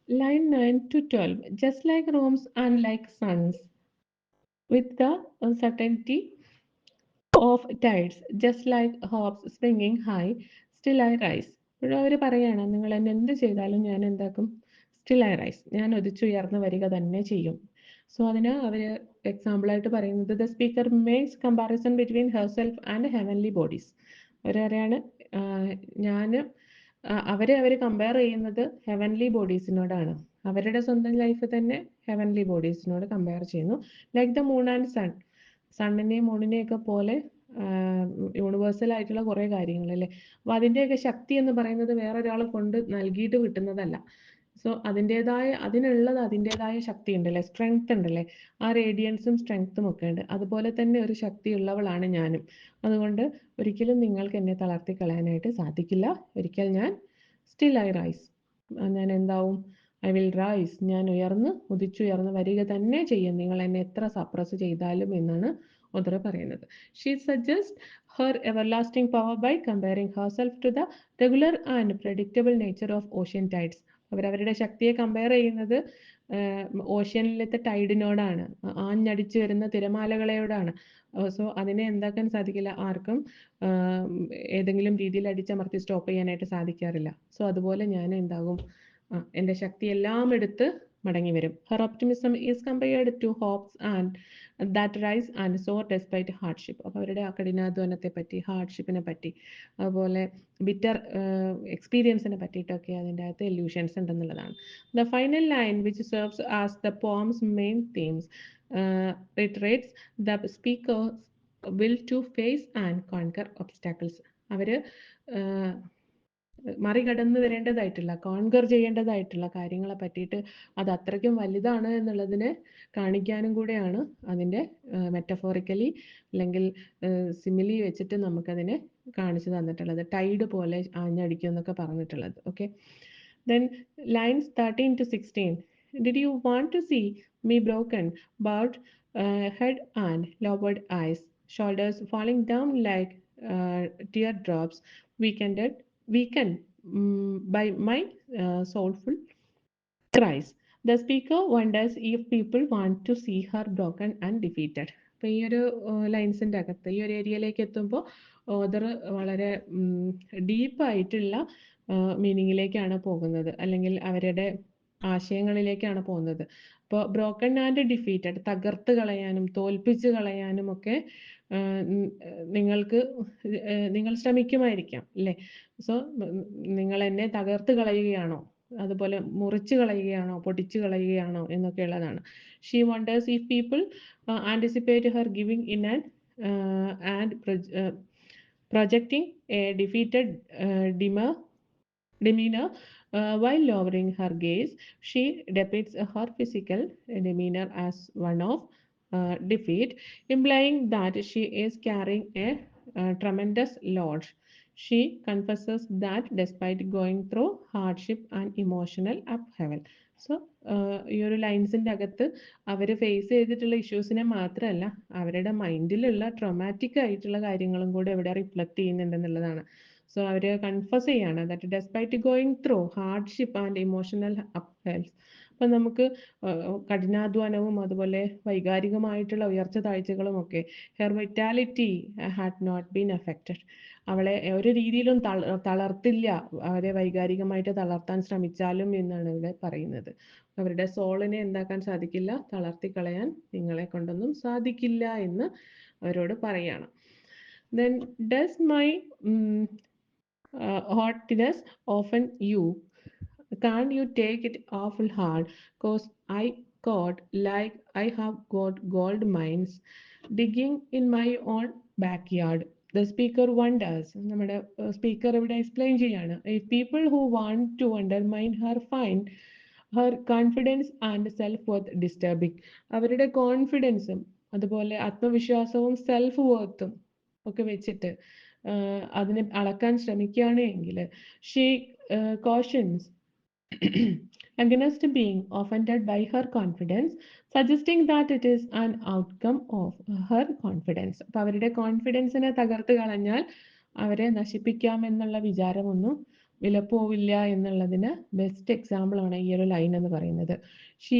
Line 9 to 12. Just like Rome's and like suns, with the certainty of tides, just like hopes springing high, still I rise. ഇവിടെ അവർ പറയാണ് നിങ്ങൾ എന്നെ എന്ത് ചെയ്താലും ഞാൻ എന്താക്കും, സ്റ്റിൽ ഐ റൈസ്, ഞാൻ ഉദിച്ചുയർന്ന് വരിക തന്നെ ചെയ്യും. സോ അതിന് അവർ എക്സാമ്പിളായിട്ട് പറയുന്നത് the speaker makes comparison between herself and heavenly bodies. അവർ പറയാണ് ഞാൻ അവർ കമ്പയർ ചെയ്യുന്നത് ഹെവൻലി ബോഡീസിനോടാണ്. അവരുടെ സ്വന്തം ലൈഫ് തന്നെ ഹെവൻലി ബോഡീസിനോട് കമ്പയർ ചെയ്യുന്നു. Like the moon and sun, സണ്ണിനെയും മൂണിനെയൊക്കെ പോലെ യൂണിവേഴ്സൽ ആയിട്ടുള്ള കുറേ കാര്യങ്ങൾ അല്ലേ. അപ്പോൾ അതിൻ്റെയൊക്കെ ശക്തി എന്ന് പറയുന്നത് വേറൊരാൾ കൊണ്ട് നൽകിയിട്ട് കിട്ടുന്നതല്ല. സോ അതിൻ്റെതായ ശക്തി ഉണ്ടല്ലേ, സ്ട്രെങ്ത് ഉണ്ടല്ലേ, ആ റേഡിയൻസും സ്ട്രെങ്ത്തും ഒക്കെ ഉണ്ട്. അതുപോലെ തന്നെ ഒരു ശക്തിയുള്ളവളാണ് ഞാനും. അതുകൊണ്ട് ഒരിക്കലും നിങ്ങൾക്ക് എന്നെ തളർത്തി കളയാനായിട്ട് സാധിക്കില്ല. ഒരിക്കൽ ഞാൻ സ്റ്റിൽ ഐ റൈസ്, ഞാൻ എന്താവും, ഐ വിൽ റൈസ്, ഞാൻ ഉദിച്ചുയർന്ന് വരിക തന്നെ ചെയ്യും, നിങ്ങൾ എന്നെ എത്ര സപ്രസ് ചെയ്താലും എന്നാണ് ഓതർ പറയുന്നത്. She suggest her everlasting power by comparing herself to the regular and predictable nature of ocean tides. അവരവരുടെ ശക്തിയെ കമ്പയർ ചെയ്യുന്നത് ഓഷ്യനിലത്തെ ടൈഡിനോടാണ്, ആഞ്ഞടിച്ചു വരുന്ന തിരമാലകളോടാണ്. സോ അതിനെ എന്താക്കാൻ സാധിക്കില്ല ആർക്കും, ഏതെങ്കിലും രീതിയിൽ അടിച്ചമർത്തി സ്റ്റോപ്പ് ചെയ്യാനായിട്ട് സാധിക്കാറില്ല. സോ അതുപോലെ ഞാൻ എന്താകും, എൻ്റെ ശക്തി എല്ലാം എടുത്ത് മടങ്ങി വരും. Her optimism is compared to hopes and that rise and soar despite hardship. അപ്പോൾ അവരുടെ ആ കഠിനാധ്വാനത്തെ പറ്റി, ഹാർഡ്ഷിപ്പിനെ പറ്റി, അതുപോലെ ബിറ്റർ എക്സ്പീരിയൻസിനെ പറ്റിയിട്ടൊക്കെ അതിൻ്റെ അകത്ത് എല്യൂഷൻസ് ഉണ്ടെന്നുള്ളതാണ്. The final line which serves as the poem's main themes reiterates the speaker's will to face and conquer obstacles. അവർ മറികടന്ന് വരേണ്ടതായിട്ടുള്ള, കോൺകർ ചെയ്യേണ്ടതായിട്ടുള്ള കാര്യങ്ങളെ പറ്റിയിട്ട് അത് അത്രയ്ക്കും വലുതാണ് എന്നുള്ളതിനെ കാണിക്കാനും കൂടെയാണ് അതിൻ്റെ മെറ്റഫോറിക്കലി അല്ലെങ്കിൽ സിമിലി വെച്ചിട്ട് നമുക്കതിനെ കാണിച്ചു തന്നിട്ടുള്ളത്. ടൈഡ് പോലെ ആഞ്ഞടിക്കും എന്നൊക്കെ പറഞ്ഞിട്ടുള്ളത്. Okay, then lines 13 to 16. Did you want to see me broken, bowed head and lowered eyes, shoulders falling down like teardrops, weakened by my soulful cries? The speaker wonders if people want to see her broken and defeated. അപ്പോൾ ഈ ഒരു ലൈൻസിൻ്റെ അകത്ത് ഈ ഒരു ഏരിയയിലേക്ക് എത്തുമ്പോൾ author വളരെ ഡീപ്പായിട്ടുള്ള മീനിങ്ങിലേക്കാണ് പോകുന്നത്, അല്ലെങ്കിൽ അവരുടെ ആശയങ്ങളിലേക്കാണ് പോകുന്നത്. അപ്പോൾ ബ്രോക്കൺ ആൻഡ് ഡിഫീറ്റഡ്, തകർത്ത് കളയാനും തോൽപ്പിച്ച് കളയാനും ഒക്കെ നിങ്ങൾ ശ്രമിക്കുമായിരിക്കാം അല്ലേ. സോ നിങ്ങൾ എന്നെ തകർത്ത് കളയുകയാണോ, അതുപോലെ മുറിച്ച് കളയുകയാണോ, പൊടിച്ചു കളയുകയാണോ എന്നൊക്കെ ഉള്ളതാണ്. She wonders if people anticipate Har giving in and projecting a defeated demeanor while lowering her gaze. She depicts her physical demeanor as one of defeat, implying that she is carrying a tremendous load. She confesses that despite going through hardship and emotional upheaval. So ഈ ഒരു ലൈൻസിൻ്റെ അകത്ത് അവർ face ചെയ്തിട്ടുള്ള ഇഷ്യൂസിനെ മാത്രമല്ല, അവരുടെ മൈൻഡിലുള്ള traumatic ആയിട്ടുള്ള കാര്യങ്ങളും കൂടെ ഇവിടെ റിഫ്ലക്റ്റ് ചെയ്യുന്നുണ്ടെന്നുള്ളതാണ്. സോ അവർ കൺഫസ് ചെയ്യാണ് that despite going through hardship and emotional upheavals. അപ്പം നമുക്ക് കഠിനാധ്വാനവും അതുപോലെ വൈകാരികമായിട്ടുള്ള ഉയർച്ച താഴ്ചകളും ഒക്കെ, her vitality had not been affected, അവളെ ഒരു രീതിയിലും തളർത്തില്ല, അവരെ വൈകാരികമായിട്ട് തളർത്താൻ ശ്രമിച്ചാലും എന്നാണ് ഇവിടെ പറയുന്നത്. അവരുടെ സോളിനെ എന്താക്കാൻ സാധിക്കില്ല, തളർത്തി കളയാൻ നിങ്ങളെ കൊണ്ടൊന്നും സാധിക്കില്ല എന്ന് അവരോട് പറയാണ്. Then does my haughtiness often you? Can't you take it awful hard? Cause I got like I have got gold mines digging in my own backyard. The speaker wonders. നമ്മുടെ സ്പീക്കർ ഇവിടെ എക്സ്പ്ലെയിൻ ചെയ്യാണ്. If people who want to undermine her find her confidence and self-worth disturbing. അവരുടെ കോൺഫിഡൻസും അതുപോലെ ആത്മവിശ്വാസവും self വർത്തും ഒക്കെ വെച്ചിട്ട് അതിനെ അളക്കാൻ ശ്രമിക്കുകയാണ് എങ്കിൽ she കോഷൻസ് against being offended by her confidence, suggesting that it is an outcome of her confidence. അപ്പോൾ അവരുടെ കോൺഫിഡൻസിനെ തകർത്ത് കളഞ്ഞാൽ അവരെ നശിപ്പിക്കാമെന്നുള്ള വിചാരമൊന്നും വിലപ്പോവില്ല എന്നുള്ളതിന് ബെസ്റ്റ് എക്സാമ്പിളാണ് ഈ ഒരു ലൈൻ എന്ന് പറയുന്നത്. ഷീ